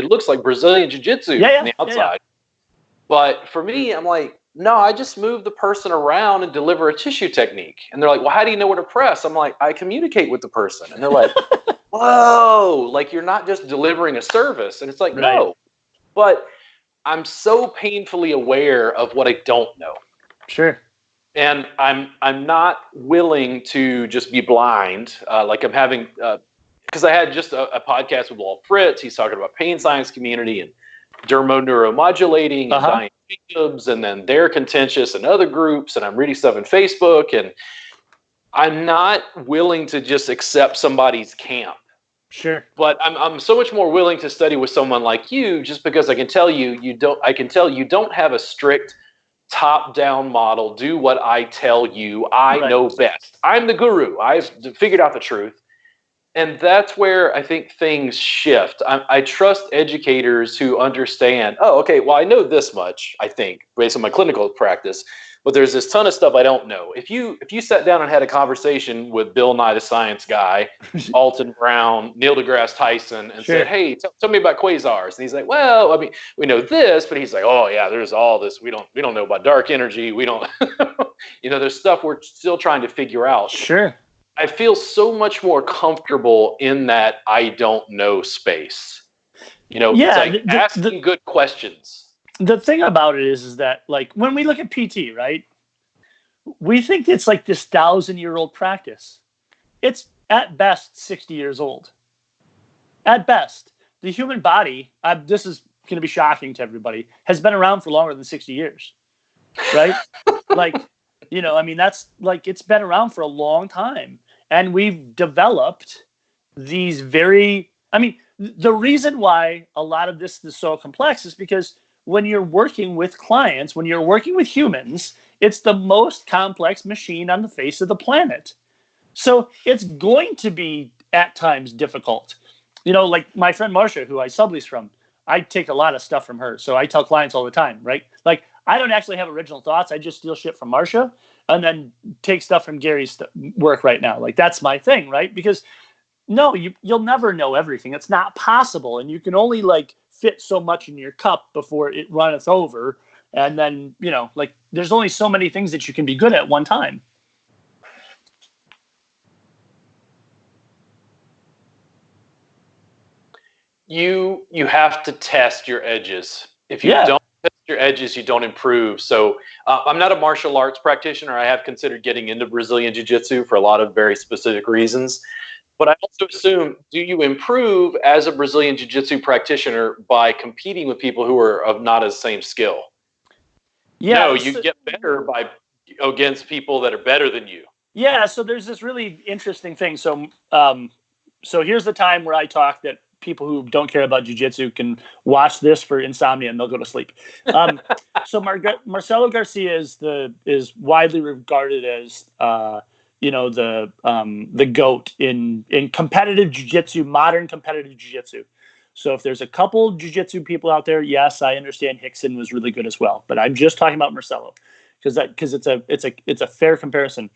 looks like Brazilian jiu-jitsu on the outside. Yeah. But for me, I'm like, no, I just move the person around and deliver a tissue technique. And they're like, well, how do you know where to press? I'm like, I communicate with the person. And they're like, whoa, like you're not just delivering a service. And it's like, no, but I'm so painfully aware of what I don't know. Sure. And I'm not willing to just be blind. Like I'm having, because I had just a podcast with Walt Fritz. He's talking about pain science community and dermoneuromodulating and Diane Jacobs, and then they're contentious and other groups. And I'm reading stuff in Facebook, and I'm not willing to just accept somebody's camp. Sure. But I'm so much more willing to study with someone like you, just because I can tell you don't have a strict top-down model. Do what I tell you. I know best. I'm the guru. I've figured out the truth. And that's where I think things shift. I trust educators who understand, oh, okay, well, I know this much, I think, based on my clinical practice, but there's this ton of stuff I don't know. If you sat down and had a conversation with Bill Nye the Science Guy, Alton Brown, Neil deGrasse Tyson, and said, hey, tell me about quasars. And he's like, well, I mean, we know this, but he's like, oh yeah, there's all this. We don't know about dark energy. We don't, there's stuff we're still trying to figure out. Sure. I feel so much more comfortable in that I don't know space. It's like asking good questions. The thing about it is that, like, when we look at PT, right, we think it's like this 1,000-year-old practice. It's at best 60 years old. At best. The human body, this is going to be shocking to everybody, has been around for longer than 60 years, right? That's like, it's been around for a long time. And we've developed these the reason why a lot of this is so complex is because when you're working with clients, when you're working with humans, it's the most complex machine on the face of the planet. So it's going to be at times difficult. Like my friend Marcia, who I sublease from, I take a lot of stuff from her. So I tell clients all the time, right? Like, I don't actually have original thoughts. I just steal shit from Marcia and then take stuff from Gary's work right now. Like, that's my thing, right? Because no, you'll never know everything. It's not possible. And you can only fit so much in your cup before it runneth over. And then, there's only so many things that you can be good at one time. You have to test your edges. If you don't test your edges, you don't improve. So I'm not a martial arts practitioner. I have considered getting into Brazilian Jiu-Jitsu for a lot of very specific reasons. But I also assume, do you improve as a Brazilian Jiu-Jitsu practitioner by competing with people who are of not as same skill? Yeah, no, you get better against people that are better than you. Yeah, so there's this really interesting thing. So here's the time where I talk that people who don't care about jiu-jitsu can watch this for insomnia and they'll go to sleep. So Marcelo Garcia is widely regarded as the GOAT in competitive jiu-jitsu, modern competitive jiu-jitsu. So if there's a couple jiu-jitsu people out there, yes, I understand Hickson was really good as well, but I'm just talking about Marcelo because it's a fair comparison.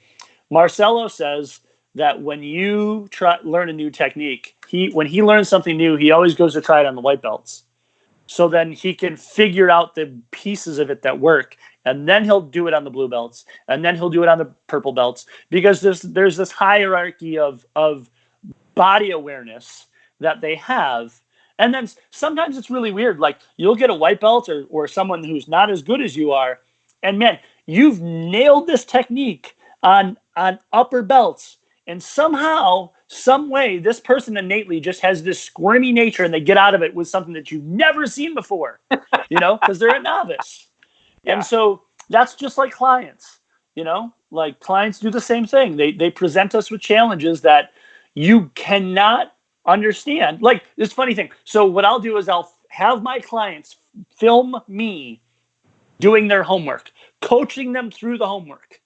Marcelo says that when you learn a new technique, when he learns something new, he always goes to try it on the white belts. So then he can figure out the pieces of it that work, and then he'll do it on the blue belts, and then he'll do it on the purple belts, because there's this hierarchy of body awareness that they have. And then sometimes it's really weird. Like, you'll get a white belt or someone who's not as good as you are, and man, you've nailed this technique on upper belts, and somehow, some way, this person innately just has this squirmy nature, and they get out of it with something that you've never seen before, because they're a novice. Yeah. And so that's just like clients, like clients do the same thing. They present us with challenges that you cannot understand. Like, this funny thing. So what I'll do is I'll have my clients film me doing their homework, coaching them through the homework.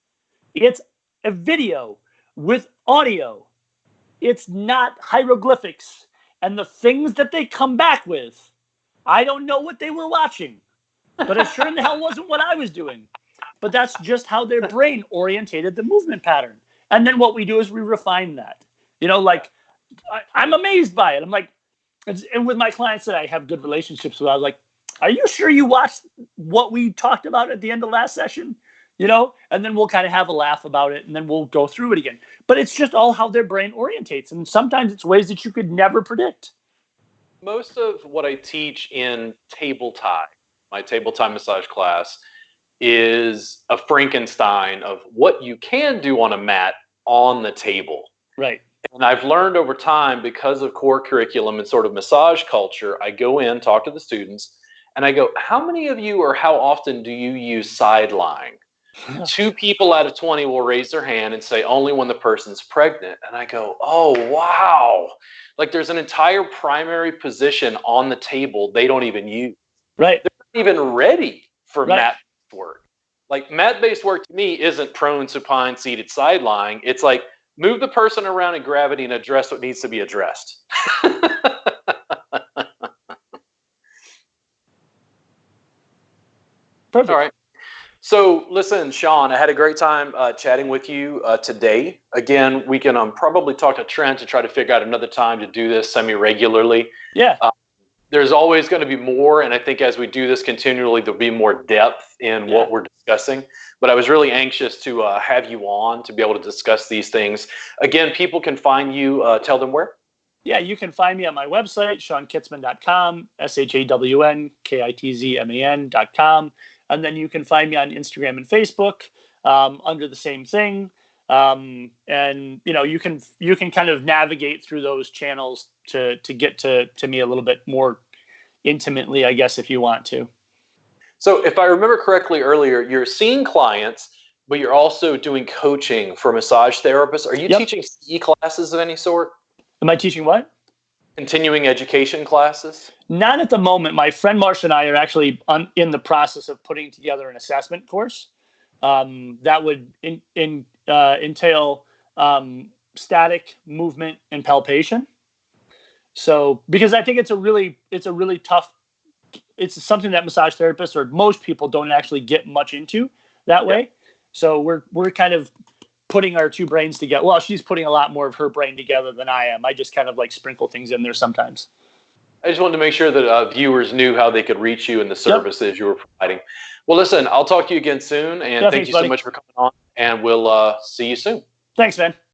It's a video with audio. It's not hieroglyphics. And the things that they come back with, I don't know what they were watching, but it sure in the hell wasn't what I was doing. But that's just how their brain orientated the movement pattern. And then what we do is we refine that. You know, like I'm amazed by it. I'm like, and with my clients that I have good relationships with, I was like, are you sure you watched what we talked about at the end of last session? You know, and then we'll kind of have a laugh about it and then we'll go through it again. But it's just all how their brain orientates. And sometimes it's ways that you could never predict. Most of what I teach in table tie, my table tie massage class, is a Frankenstein of what you can do on a mat on the table. Right. And I've learned over time, because of core curriculum and sort of massage culture, I go in, talk to the students, and I go, how many of you or how often do you use side lying? 2 people out of 20 will raise their hand and say only when the person's pregnant. And I go, oh, wow. Like there's an entire primary position on the table they don't even use. Right. They're not even ready for mat-based work. Like mat-based work to me isn't prone, supine, seated, side lying. It's like move the person around in gravity and address what needs to be addressed. Perfect. All right. So listen, Shawn, I had a great time chatting with you today. Again, we can probably talk to Trent to try to figure out another time to do this semi-regularly. Yeah. There's always going to be more, and I think as we do this continually, there'll be more depth in what we're discussing. But I was really anxious to have you on to be able to discuss these things. Again, people can find you. Tell them where. Yeah, you can find me on my website, ShawnKitzman.com, ShawnKitzman.com. And then you can find me on Instagram and Facebook under the same thing. And you know, you can kind of navigate through those channels to get to me a little bit more intimately, I guess, if you want to. So if I remember correctly earlier, you're seeing clients, but you're also doing coaching for massage therapists. Are you teaching CE classes of any sort? Am I teaching what? Continuing education classes? Not at the moment. My friend Marcia and I are actually in the process of putting together an assessment course that would entail static, movement, and palpation. So, because I think it's a really tough. It's something that massage therapists or most people don't actually get much into that way. So we're kind of putting our two brains together. Well, she's putting a lot more of her brain together than I am. I just kind of like sprinkle things in there sometimes. I just wanted to make sure that viewers knew how they could reach you and the services you were providing. Well, listen, I'll talk to you again soon, and thank you so much for coming on, and we'll see you soon. Thanks, man.